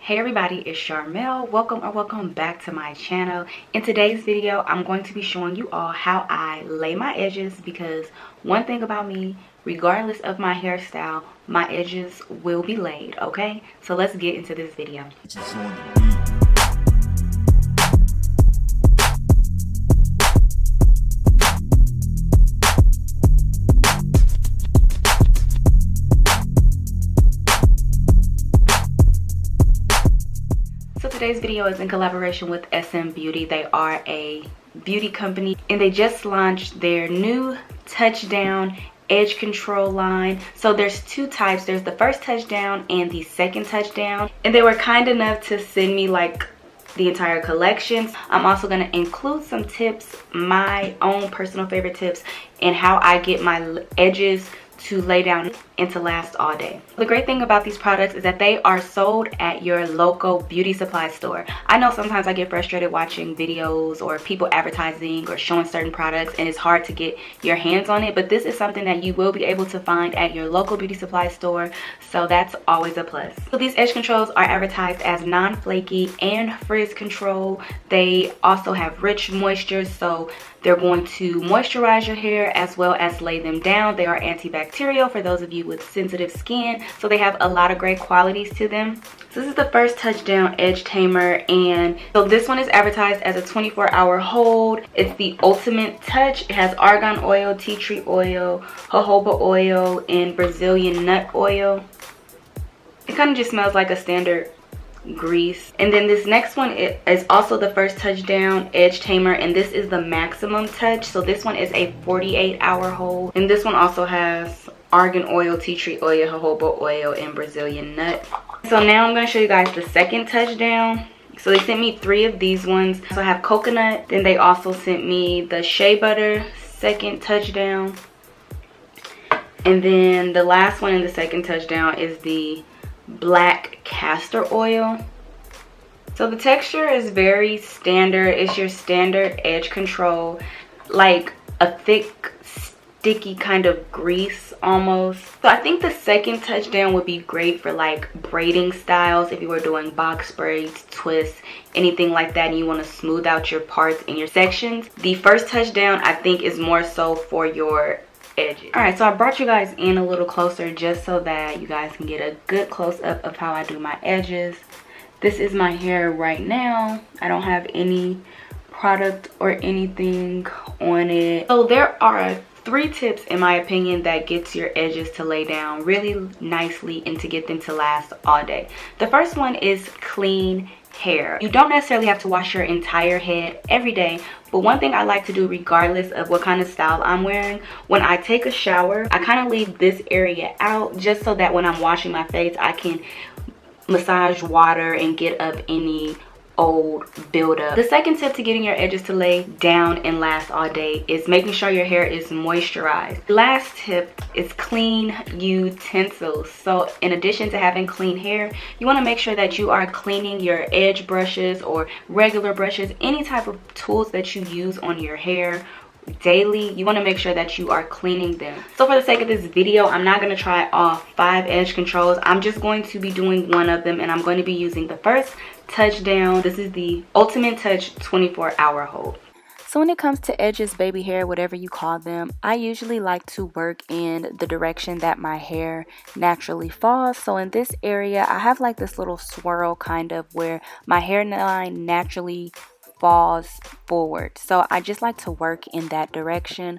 Hey everybody, it's Sharmel. Welcome back to my channel. In today's video, I'm going to be showing you all how I lay my edges, because one thing about me, regardless of my hairstyle, my edges will be laid, okay? So let's get into this video. So today's video is in collaboration with SM Beauty. They are a beauty company and they just launched their new Touchdown Edge Control line. So there's two types. There's the first Touchdown and the second Touchdown. And they were kind enough to send me like the entire collections. I'm also going to include some tips, my own personal favorite tips, and how I get my edges to lay down and to last all day. The great thing about these products is that they are sold at your local beauty supply store. I know sometimes I get frustrated watching videos or people advertising or showing certain products and it's hard to get your hands on it, but this is something that you will be able to find at your local beauty supply store, so that's always a plus. So these edge controls are advertised as non-flaky and frizz control. They also have rich moisture, so they're going to moisturize your hair as well as lay them down. They are antibacterial for those of you with sensitive skin, so they have a lot of great qualities to them. So this is the first Touchdown Edge Tamer, and so this one is advertised as a 24-hour hold. It's the ultimate touch. It has argan oil, tea tree oil, jojoba oil, and Brazilian nut oil. It kind of just smells like a standard grease. And then this next one is also the first Touchdown Edge Tamer, and this is the maximum touch. So this one is a 48-hour hold, and this one also has argan oil, tea tree oil, jojoba oil, and Brazilian nut. So now I'm going to show you guys the second Touchdown. So they sent me 3 of these ones. So I have coconut, then they also sent me the shea butter second Touchdown, and then the last one in the second Touchdown is the black castor oil. So the texture is very standard. It's your standard edge control, like a thick sticky kind of grease almost. So I think the second Touchdown would be great for like braiding styles, if you were doing box braids, twists, anything like that, and you want to smooth out your parts in your sections. The first Touchdown I think is more so for your edges. Alright, so I brought you guys in a little closer just so that you guys can get a good close-up of how I do my edges. This is my hair right now. I don't have any product or anything on it. So there are 3 tips in my opinion that gets your edges to lay down really nicely and to get them to last all day. The first one is clean hair. You don't necessarily have to wash your entire head every day, but one thing I like to do regardless of what kind of style I'm wearing, when I take a shower, I kind of leave this area out just so that when I'm washing my face, I can massage water and get up any old buildup. The second tip to getting your edges to lay down and last all day is making sure your hair is moisturized. Last tip is clean utensils. So in addition to having clean hair, you want to make sure that you are cleaning your edge brushes or regular brushes, any type of tools that you use on your hair daily. You want to make sure that you are cleaning them. So for the sake of this video, I'm not going to try all 5 edge controls. I'm just going to be doing one of them, and I'm going to be using the first Touchdown. This is the ultimate touch 24-hour hold. So when it comes to edges, baby hair, whatever you call them, I usually like to work in the direction that my hair naturally falls. So in this area, I have like this little swirl kind of where my hairline naturally falls forward. So I just like to work in that direction.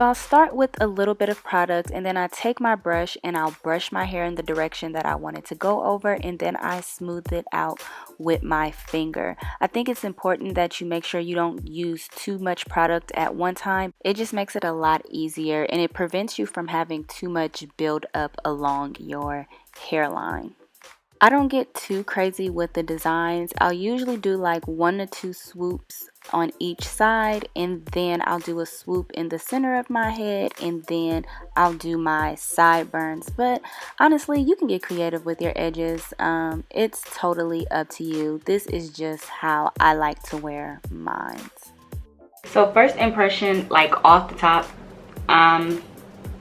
I'll start with a little bit of product, and then I take my brush and I'll brush my hair in the direction that I want it to go over, and then I smooth it out with my finger. I think it's important that you make sure you don't use too much product at one time. It just makes it a lot easier, and it prevents you from having too much build up along your hairline. I don't get too crazy with the designs. I'll usually do like 1 to 2 swoops on each side, and then I'll do a swoop in the center of my head, and then I'll do my sideburns. But honestly, you can get creative with your edges. It's totally up to you. This is just how I like to wear mine. So first impression, like off the top, I'm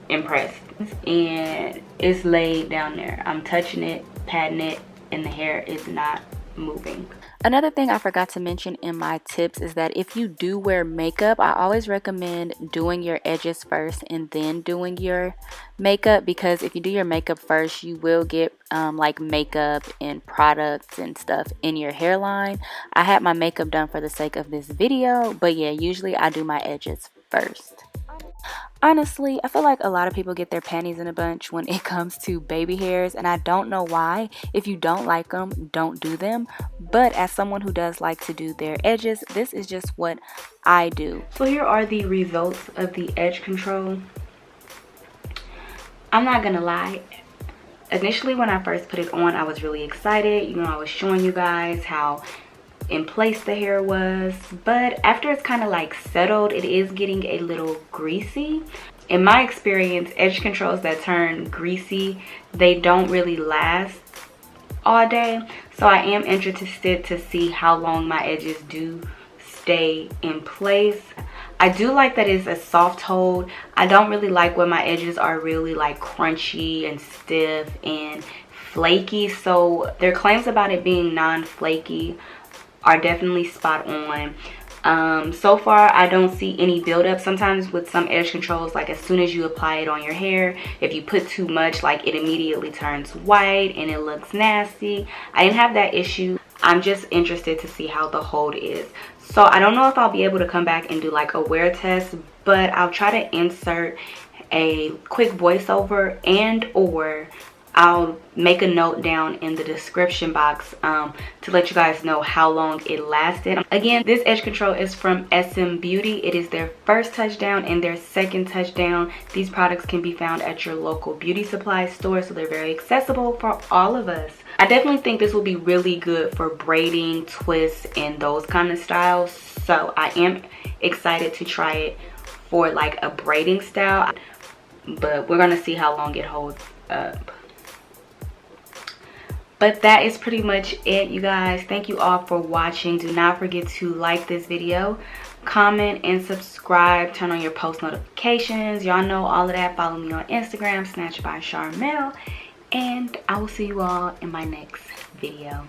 impressed, and it's laid down there. I'm touching it, patting it, and the hair is not moving. Another thing I forgot to mention in my tips is that if you do wear makeup, I always recommend doing your edges first and then doing your makeup, because if you do your makeup first, you will get like makeup and products and stuff in your hairline. I had my makeup done for the sake of this video, but yeah, usually I do my edges first. Honestly, I feel like a lot of people get their panties in a bunch when it comes to baby hairs, and I don't know why. If you don't like them, don't do them. But as someone who does like to do their edges, this is just what I do. So here are the results of the edge control. I'm not gonna lie. Initially, when I first put it on, I was really excited. You know, I was showing you guys how in place the hair was, but after it's kind of like settled, it is getting a little greasy. In my experience, edge controls that turn greasy, they don't really last all day. So I am interested to see how long my edges do stay in place. I do like that it's a soft hold. I don't really like when my edges are really like crunchy and stiff and flaky. So their claims about it being non-flaky are definitely spot on. So far I don't see any buildup. Sometimes with some edge controls, like as soon as you apply it on your hair, if you put too much, like it immediately turns white and it looks nasty. I didn't have that issue. I'm just interested to see how the hold is. So I don't know if I'll be able to come back and do like a wear test, but I'll try to insert a quick voiceover, and or I'll make a note down in the description box to let you guys know how long it lasted. Again, this edge control is from SM Beauty. It is their first touchdown and their second touchdown. These products can be found at your local beauty supply store, so they're very accessible for all of us. I definitely think this will be really good for braiding, twists, and those kind of styles. So I am excited to try it for like a braiding style, but we're gonna see how long it holds up. But that is pretty much it, you guys. Thank you all for watching. Do not forget to like this video, comment, and subscribe. Turn on your post notifications. Y'all know all of that. Follow me on Instagram, Snatched by Sharmel. And I will see you all in my next video.